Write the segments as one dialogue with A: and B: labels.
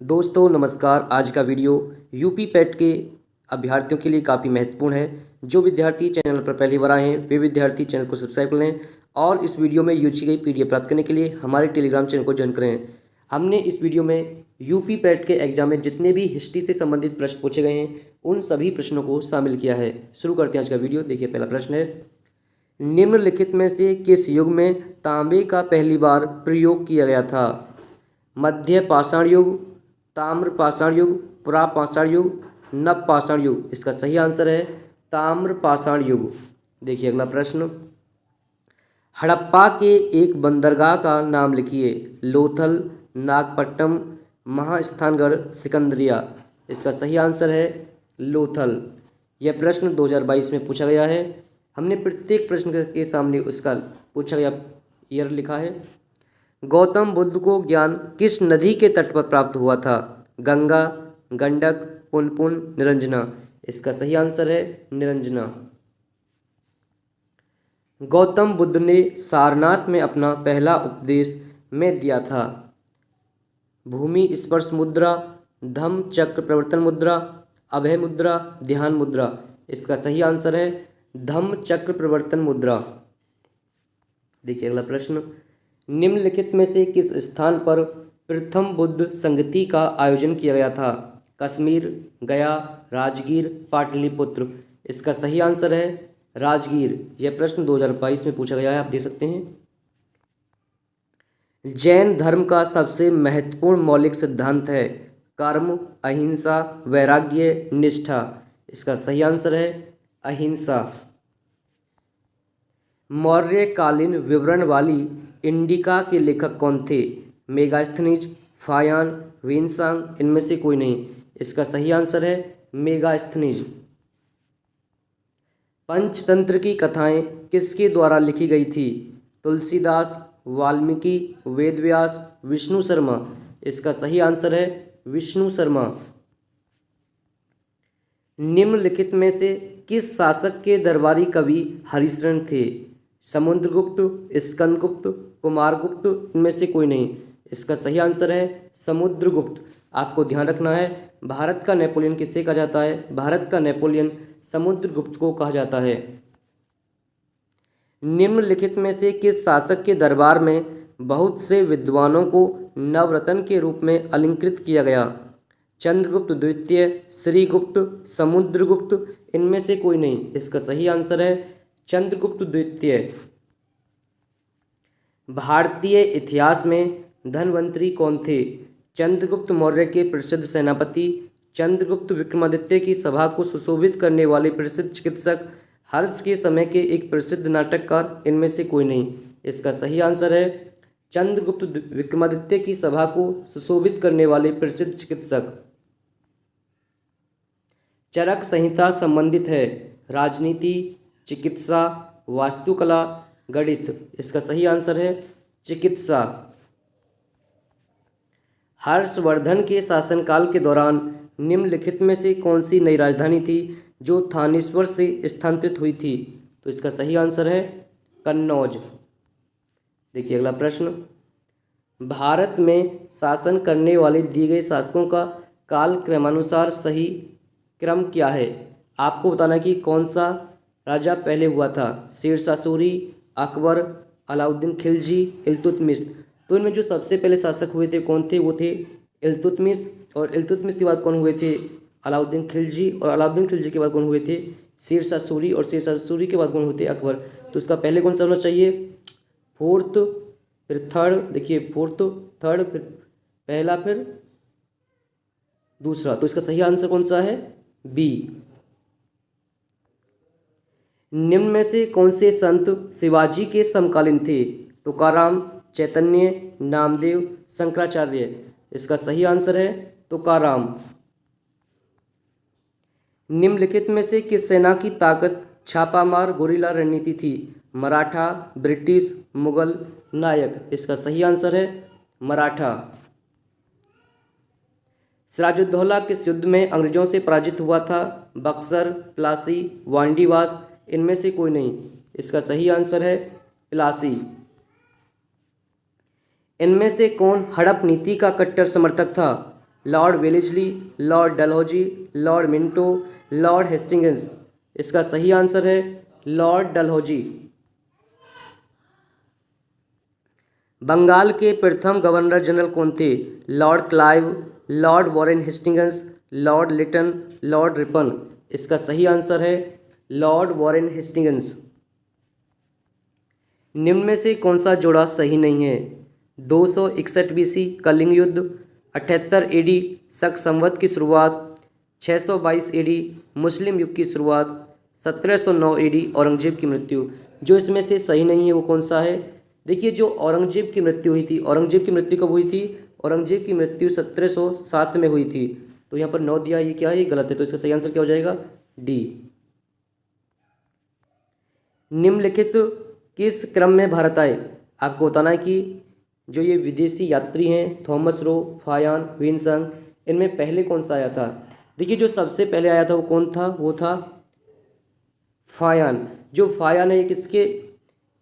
A: दोस्तों नमस्कार। आज का वीडियो यूपी पेट के अभ्यर्थियों के लिए काफ़ी महत्वपूर्ण है। जो विद्यार्थी चैनल पर पहली बार आए हैं वे विद्यार्थी चैनल को सब्सक्राइब कर लें और इस वीडियो में यूजी गई पीडीएफ प्राप्त करने के लिए हमारे टेलीग्राम चैनल को ज्वाइन करें। हमने इस वीडियो में यूपी पेट के एग्जाम में जितने भी हिस्ट्री से संबंधित प्रश्न पूछे गए हैं उन सभी प्रश्नों को शामिल किया है। शुरू करते हैं आज का वीडियो। देखिए, पहला प्रश्न है, निम्नलिखित में से किस युग में तांबे का पहली बार प्रयोग किया गया था? मध्य पाषाण युग, ताम्र पाषाण युग, पुरापाषाण युग, नव पाषाण युग। इसका सही आंसर है ताम्र पाषाण युग। देखिए अगला प्रश्न, हड़प्पा के एक बंदरगाह का नाम लिखिए। लोथल, नागपट्टनम, महास्थानगढ़, सिकंदरिया। इसका सही आंसर है लोथल। यह प्रश्न 2022 में पूछा गया है। हमने प्रत्येक प्रश्न के सामने उसका पूछा गया ईयर लिखा है। गौतम बुद्ध को ज्ञान किस नदी के तट पर प्राप्त हुआ था? गंगा, गंडक, पुनपुन, निरंजना। इसका सही आंसर है निरंजना। गौतम बुद्ध ने सारनाथ में अपना पहला उपदेश में दिया था। भूमि स्पर्श मुद्रा, धम्म चक्र प्रवर्तन मुद्रा, अभय मुद्रा, ध्यान मुद्रा। इसका सही आंसर है धम्म चक्र प्रवर्तन मुद्रा। देखिए अगला प्रश्न, निम्नलिखित में से किस स्थान पर प्रथम बुद्ध संगति का आयोजन किया गया था? कश्मीर, गया, राजगीर, पाटलिपुत्र। इसका सही आंसर है राजगीर। यह प्रश्न 2022 में पूछा गया है, आप देख सकते हैं। जैन धर्म का सबसे महत्वपूर्ण मौलिक सिद्धांत है कर्म, अहिंसा, वैराग्य, निष्ठा। इसका सही आंसर है अहिंसा। मौर्यकालीन विवरण वाली इंडिका के लेखक कौन थे? मेगास्थनीज, फायान, वेनसांग। इनमें से कोई नहीं। इसका सही आंसर है मेगास्थनीज। पंचतंत्र की कथाएं किसके द्वारा लिखी गई थी? तुलसीदास, वाल्मीकि, वेदव्यास, विष्णु शर्मा। इसका सही आंसर है विष्णु शर्मा। निम्नलिखित में से किस शासक के दरबारी कवि हरिशरण थे? समुद्रगुप्त, स्कंदगुप्त, कुमारगुप्त। इनमें से कोई नहीं। इसका सही आंसर है समुद्रगुप्त। आपको ध्यान रखना है, भारत का नेपोलियन किसे कहा जाता है? भारत का नेपोलियन समुद्रगुप्त को कहा जाता है। निम्नलिखित में से किस शासक के दरबार में बहुत से विद्वानों को नवरत्न के रूप में अलंकृत किया गया? चंद्रगुप्त द्वितीय, श्रीगुप्त, समुद्रगुप्त। इनमें से कोई नहीं। इसका सही आंसर है चंद्रगुप्त द्वितीय। भारतीय इतिहास में धन्वंतरी कौन थे? चंद्रगुप्त मौर्य के प्रसिद्ध सेनापति, चंद्रगुप्त विक्रमादित्य की सभा को सुशोभित करने वाले प्रसिद्ध चिकित्सक, हर्ष के समय के एक प्रसिद्ध नाटककार। इनमें से कोई नहीं। इसका सही आंसर है चंद्रगुप्त विक्रमादित्य की सभा को सुशोभित करने वाले प्रसिद्ध चिकित्सक। चरक संहिता संबंधित है राजनीति, चिकित्सा, वास्तुकला, गणित। इसका सही आंसर है चिकित्सा। हर्षवर्धन के शासनकाल के दौरान निम्नलिखित में से कौन सी नई राजधानी थी जो थानेश्वर से स्थानांतरित हुई थी? तो इसका सही आंसर है कन्नौज। देखिए अगला प्रश्न, भारत में शासन करने वाले दिए गए शासकों का काल क्रमानुसार सही क्रम क्या है? आपको बताना कि कौन सा राजा पहले हुआ था। शेरशाह सूरी, अकबर, अलाउद्दीन खिलजी, इल्तुतमिश। तो इनमें जो सबसे पहले शासक हुए थे कौन थे? वो थे इल्तुतमिश। और इल्तुतमिश के बाद कौन हुए थे? अलाउद्दीन खिलजी। और अलाउद्दीन खिलजी के बाद कौन हुए थे? शेरशाह सूरी। और शेरशाह सूरी के बाद कौन हुए थे? अकबर। तो इसका पहले कौन सा होना चाहिए? फोर्थ, फिर थर्ड। देखिए फोर्थ, थर्ड, फिर पहला, फिर दूसरा। तो इसका सही आंसर कौन सा है? बी। निम्न में से कौन से संत शिवाजी के समकालीन थे? तुकाराम, चैतन्य, नामदेव, शंकराचार्य। इसका सही आंसर है तुकाराम। निम्नलिखित में से किस सेना की ताकत छापामार गोरिल्ला रणनीति थी? मराठा, ब्रिटिश, मुगल, नायक। इसका सही आंसर है मराठा। सिराजुद्दौला किस युद्ध में अंग्रेजों से पराजित हुआ था? बक्सर, प्लासी, वांडीवास। इनमें से कोई नहीं। इसका सही आंसर है प्लासी। इनमें से कौन हड़प नीति का कट्टर समर्थक था? Lord Wellesley, Lord Dalhousie, Lord Minto, Lord Hastings. इसका सही आंसर है लॉर्ड डलहौजी। बंगाल के प्रथम गवर्नर जनरल कौन थे? Lord Clive, Lord Warren Hastings, Lord Lytton, Lord Ripon. इसका सही आंसर है लॉर्ड वॉरेन हेस्टिंग्स। निम्न में से कौन सा जोड़ा सही नहीं है? 261 बीसी कलिंग युद्ध, 78 एडी शक संवत की शुरुआत, 622 एडी मुस्लिम युग की शुरुआत, 1709 एडी औरंगजेब की मृत्यु। जो इसमें से सही नहीं है वो कौन सा है? देखिए, जो औरंगजेब की मृत्यु हुई थी, औरंगजेब की मृत्यु कब हुई थी? औरंगजेब की मृत्यु 1707 में हुई थी। तो यहाँ पर 9 दिया, ये क्या है? ये गलत है। तो इसका सही आंसर क्या हो जाएगा? डी। निम्नलिखित किस क्रम में भारत आए? आपको बताना है कि जो ये विदेशी यात्री हैं थॉमस रो, फायान, विन्संग, इनमें पहले कौन सा आया था? देखिए, जो सबसे पहले आया था वो कौन था? वो था फायान। जो फायान है ये किसके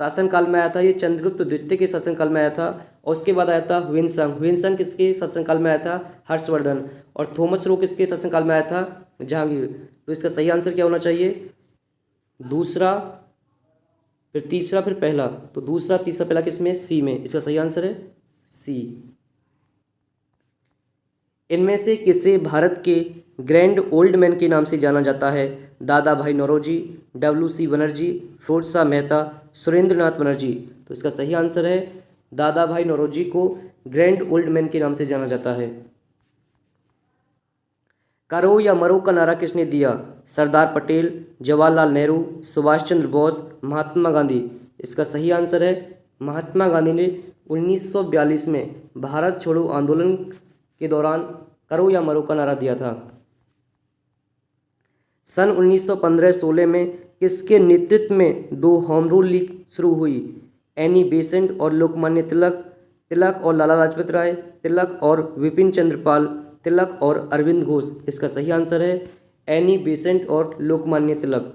A: शासनकाल में आया था? ये चंद्रगुप्त द्वितीय के शासनकाल में आया था। और उसके बाद आया था विन्संग। विन्संग किसके शासनकाल में आया था? हर्षवर्धन। और थॉमस रो किसके शासनकाल में आया था? जहांगीर। तो इसका सही आंसर क्या होना चाहिए? दूसरा, फिर तीसरा, फिर पहला। तो दूसरा, तीसरा, पहला किसमें? सी में। इसका सही आंसर है सी। इनमें से किसे भारत के ग्रैंड ओल्ड मैन के नाम से जाना जाता है? दादा भाई नौरोजी, WC बनर्जी, फिरोज शाह मेहता, सुरेंद्र नाथ बनर्जी। तो इसका सही आंसर है दादा भाई नौरोजी को ग्रैंड ओल्ड मैन के नाम से जाना जाता है। करो या मरो का नारा किसने दिया? सरदार पटेल, जवाहरलाल नेहरू, सुभाष चंद्र बोस, महात्मा गांधी। इसका सही आंसर है महात्मा गांधी ने 1942 में भारत छोड़ो आंदोलन के दौरान करो या मरो का नारा दिया था। सन 1915-16 में किसके नेतृत्व में 2 होम रूल लीग शुरू हुई? एनी बेसेंट और लोकमान्य तिलक, तिलक और लाला लाजपत राय, तिलक और विपिन चंद्र पाल, तिलक और अरविंद घोष। इसका सही आंसर है एनी बेसेंट और लोकमान्य तिलक।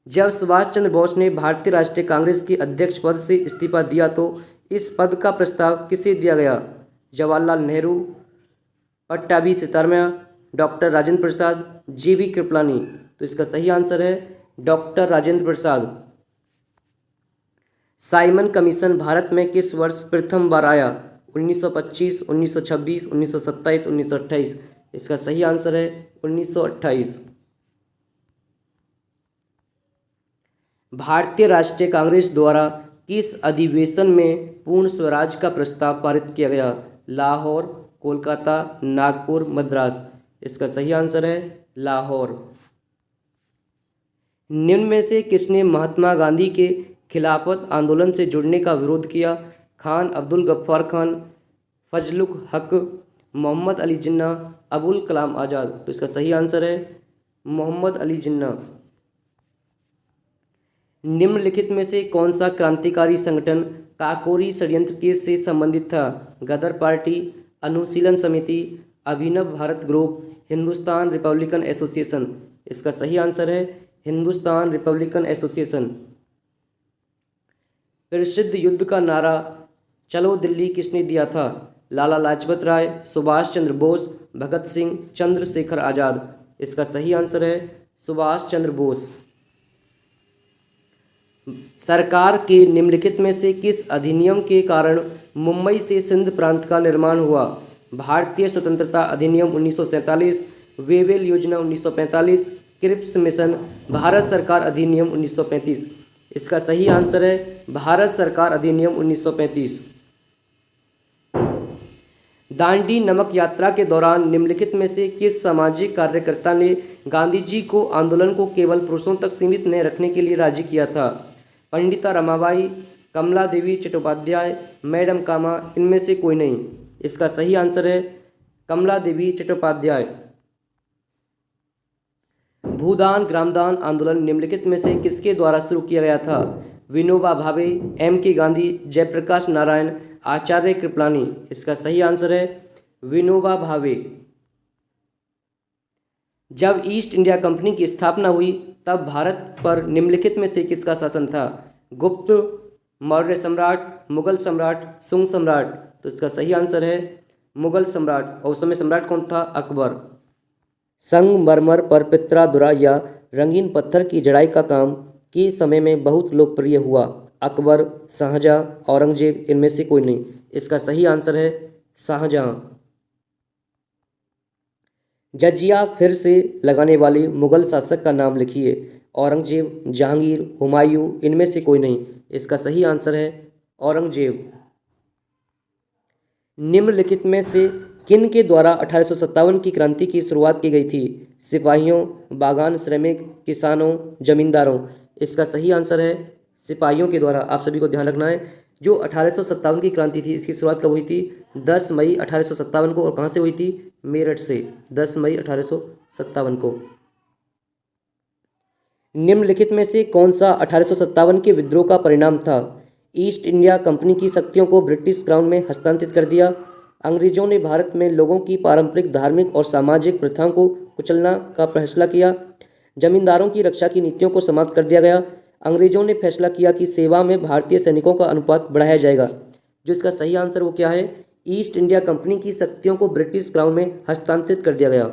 A: जब सुभाष चंद्र बोस ने भारतीय राष्ट्रीय कांग्रेस के अध्यक्ष पद से इस्तीफा दिया तो इस पद का प्रस्ताव किसे दिया गया? Jawaharlal Nehru, Pattabhi चित्तरमैया, doctor Rajendra Prasad, JB Kripalani. तो इसका सही आंसर है doctor Rajendra Prasad. Simon commission Bharat में किस वर्ष प्रथम बार आया? 1925, 1926, 1927, 1928। इसका सही आंसर है 1928। भारतीय राष्ट्रीय कांग्रेस द्वारा किस अधिवेशन में पूर्ण स्वराज का प्रस्ताव पारित किया गया? लाहौर, कोलकाता, नागपुर, मद्रास। इसका सही आंसर है लाहौर। निम्न में से किसने महात्मा गांधी के खिलाफत आंदोलन से जुड़ने का विरोध किया? खान अब्दुल गफ्फार खान, फजलुल हक, मोहम्मद अली जिन्ना, अबुल कलाम आज़ाद। तो इसका सही आंसर है मोहम्मद अली जिन्ना। निम्नलिखित में से कौन सा क्रांतिकारी संगठन काकोरी षड्यंत्र केस से संबंधित था? गदर Party, Anushilan Samiti, Abhinav Bharat Group, Hindustan Republican Association. इसका सही आंसर है हिंदुस्तान रिपब्लिकन एसोसिएशन। प्रसिद्ध युद्ध का नारा चलो दिल्ली किसने दिया था? लाला लाजपत राय, सुभाष चंद्र बोस, भगत सिंह, चंद्रशेखर आज़ाद। इसका सही आंसर है सुभाष चंद्र बोस। सरकार के निम्नलिखित में से किस अधिनियम के कारण मुंबई से सिंध प्रांत का निर्माण हुआ? भारतीय स्वतंत्रता अधिनियम 1947, वेवेल योजना 1945, क्रिप्स मिशन, भारत सरकार अधिनियम 1935। इसका सही आंसर है भारत सरकार अधिनियम 1935। दांडी नमक यात्रा के दौरान निम्नलिखित में से किस सामाजिक कार्यकर्ता ने गांधी जी को आंदोलन को केवल पुरुषों तक सीमित न रखने के लिए राजी किया था? पंडिता रमाबाई, कमला देवी चट्टोपाध्याय, मैडम कामा, इनमें से कोई नहीं। इसका सही आंसर है कमला देवी चट्टोपाध्याय। भूदान ग्रामदान आंदोलन निम्नलिखित में से किसके द्वारा शुरू किया गया था? विनोबा भावे, M.K. गांधी, जयप्रकाश नारायण, आचार्य कृपलानी। इसका सही आंसर है विनोबा भावे। जब ईस्ट इंडिया कंपनी की स्थापना हुई तब भारत पर निम्नलिखित में से किसका शासन था? गुप्त, मौर्य सम्राट, मुगल सम्राट, सुंग सम्राट। तो इसका सही आंसर है मुगल सम्राट, और उस समय सम्राट कौन था? अकबर। संगमरमर पर पित्रा या रंगीन पत्थर की जड़ाई का काम के समय में बहुत लोकप्रिय हुआ। अकबर, शाहजहां, औरंगजेब, इनमें से कोई नहीं। इसका सही आंसर है शाहजहां। जजिया फिर से लगाने वाले मुगल शासक का नाम लिखिए। औरंगजेब, जहांगीर, हुमायूं, इनमें से कोई नहीं। इसका सही आंसर है औरंगजेब। निम्नलिखित में से किन के द्वारा 1857 की क्रांति की शुरुआत की गई थी? सिपाहियों, बागान श्रमिक, किसानों, जमींदारों। इसका सही आंसर है सिपाहियों के द्वारा। आप सभी को ध्यान रखना है, जो 1857 की क्रांति थी इसकी शुरुआत कब हुई थी? 10 मई 1857 को। और कहाँ से हुई थी? मेरठ से। 10 मई 1857 को। निम्नलिखित में से कौन सा 1857 के विद्रोह का परिणाम था? ईस्ट इंडिया कंपनी की शक्तियों को ब्रिटिश क्राउन में हस्तांतरित कर दिया। अंग्रेजों ने भारत में लोगों की पारंपरिक धार्मिक और सामाजिक प्रथाओं को कुचलना का फैसला किया। जमींदारों की रक्षा की नीतियों को समाप्त कर दिया गया। अंग्रेजों ने फैसला किया कि सेवा में भारतीय सैनिकों का अनुपात बढ़ाया जाएगा। जो इसका सही आंसर वो क्या है? ईस्ट इंडिया कंपनी की शक्तियों को ब्रिटिश क्राउन में हस्तांतरित कर दिया गया।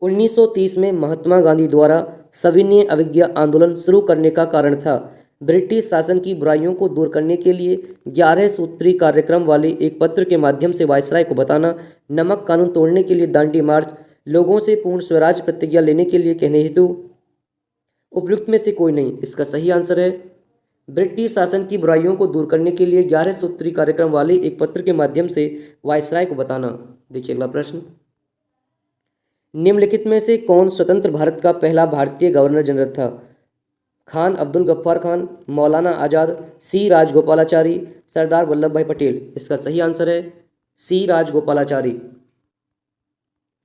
A: 1930 में महात्मा गांधी द्वारा सविनय अवज्ञा आंदोलन शुरू करने का कारण था। ब्रिटिश शासन की बुराइयों को दूर करने के लिए 11 सूत्री कार्यक्रम वाले एक पत्र के माध्यम से वायसराय को बताना, नमक कानून तोड़ने के लिए दांडी मार्च, लोगों से पूर्ण स्वराज प्रतिज्ञा लेने के लिए कहने हेतु उपयुक्त में से कोई नहीं। इसका सही आंसर है ब्रिटिश शासन की बुराइयों को दूर करने के लिए 11 सूत्री कार्यक्रम वाले एक पत्र के माध्यम से वायसराय को बताना। देखिए अगला प्रश्न, निम्नलिखित में से कौन स्वतंत्र भारत का पहला भारतीय गवर्नर जनरल था? खान अब्दुल गफ्फार खान, मौलाना आज़ाद, सी राजगोपालाचारी, सरदार वल्लभ भाई पटेल। इसका सही आंसर है सी राजगोपालाचारी।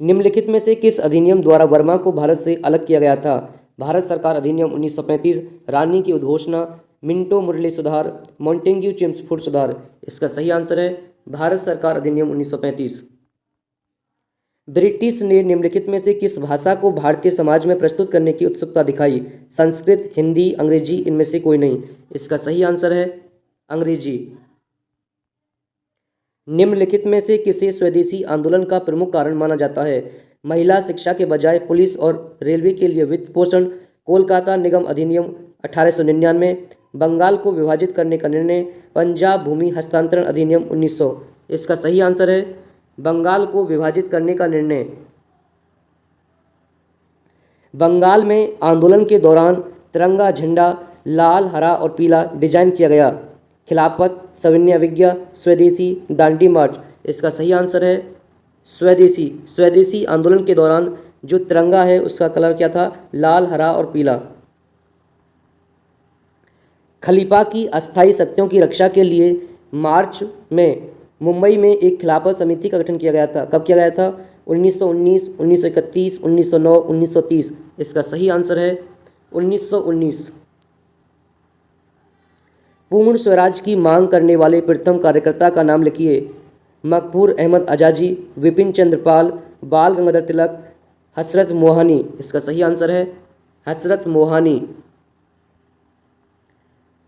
A: निम्नलिखित में से किस अधिनियम द्वारा वर्मा को भारत से अलग किया गया था? भारत सरकार अधिनियम 1935, रानी की उद्घोषणा, मिंटो मुरली सुधार, मॉन्टेग्यू चेम्सफोर्ड सुधार। इसका सही आंसर है भारत सरकार अधिनियम 1935। ब्रिटिश ने निम्नलिखित में से किस भाषा को भारतीय समाज में प्रस्तुत करने की उत्सुकता दिखाई? संस्कृत, हिंदी, अंग्रेजी, इनमें से कोई नहीं। इसका सही आंसर है अंग्रेजी। निम्नलिखित में से किसे स्वदेशी आंदोलन का प्रमुख कारण माना जाता है? महिला शिक्षा के बजाय पुलिस और रेलवे के लिए वित्त पोषण, कोलकाता निगम अधिनियम 1899, बंगाल को विभाजित करने का निर्णय, पंजाब भूमि हस्तांतरण अधिनियम 1900। इसका सही आंसर है बंगाल को विभाजित करने का निर्णय। बंगाल में आंदोलन के दौरान तिरंगा झंडा लाल, हरा और पीला डिजाइन किया गया। खिलाफत, सविनय अवज्ञा, स्वदेशी, दांडी मार्च। इसका सही आंसर है स्वदेशी। स्वदेशी आंदोलन के दौरान जो तिरंगा है उसका कलर क्या था? लाल, हरा और पीला। खलीफा की अस्थायी शक्तियों की रक्षा के लिए मार्च में मुंबई में एक खिलाफत समिति का गठन किया गया था। कब किया गया था? 1919, 1931, 1909, 1930। इसका सही आंसर है 1919। पूर्ण स्वराज की मांग करने वाले प्रथम कार्यकर्ता का नाम लिखिए। मकबूर अहमद आजादी, विपिन चंद्र पाल, बाल गंगाधर तिलक, हसरत मोहानी। इसका सही आंसर है हसरत मोहानी।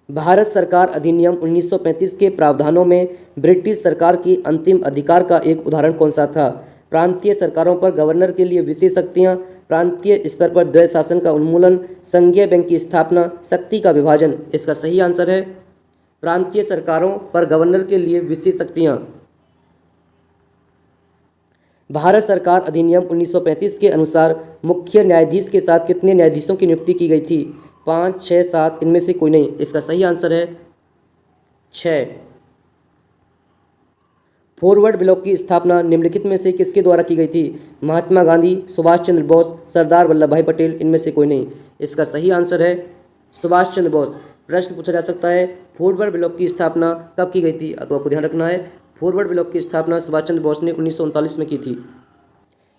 A: भारत सरकार अधिनियम 1935 के प्रावधानों में ब्रिटिश सरकार की अंतिम अधिकार का एक उदाहरण कौन सा था? प्रांतीय सरकारों पर गवर्नर के लिए विशेष शक्तियाँ, प्रांतीय स्तर पर द्वैध शासन का उन्मूलन, संघीय बैंक की स्थापना, शक्ति का विभाजन। इसका सही आंसर है प्रांतीय सरकारों पर गवर्नर के लिए विशेष शक्तियाँ। भारत सरकार अधिनियम 1935 के अनुसार मुख्य न्यायाधीश के साथ कितने न्यायाधीशों की नियुक्ति की गई थी? 5, 6, 7, इनमें से कोई नहीं। इसका सही आंसर है 6। फॉरवर्ड ब्लॉक की स्थापना निम्नलिखित में से किसके द्वारा की गई थी? महात्मा गांधी, सुभाष चंद्र बोस, सरदार वल्लभ भाई पटेल, इनमें से कोई नहीं। इसका सही आंसर है सुभाष चंद्र बोस। प्रश्न पूछा जा सकता है फॉरवर्ड ब्लॉक की स्थापना कब की गई थी? तो आपको ध्यान रखना है फॉरवर्ड ब्लॉक की स्थापना सुभाष चंद्र बोस ने 1939 में की थी।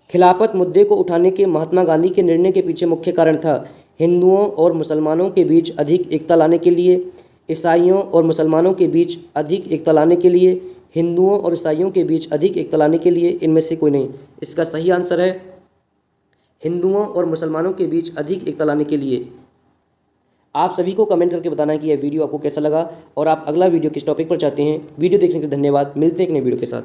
A: खिलाफत मुद्दे को उठाने के महात्मा गांधी के निर्णय के पीछे मुख्य कारण था हिंदुओं और मुसलमानों के बीच अधिक एकता लाने के लिए, ईसाइयों और मुसलमानों के बीच अधिक एकता लाने के लिए, हिंदुओं और ईसाइयों के बीच अधिक एकता लाने के लिए, इनमें से कोई नहीं। इसका सही आंसर है हिंदुओं और मुसलमानों के बीच अधिक एकता लाने के लिए। आप सभी को कमेंट करके बताना कि यह वीडियो आपको कैसा लगा और आप अगला वीडियो किस टॉपिक पर चाहते हैं। वीडियो देखने के लिए धन्यवाद। मिलते हैं एक नई वीडियो के साथ।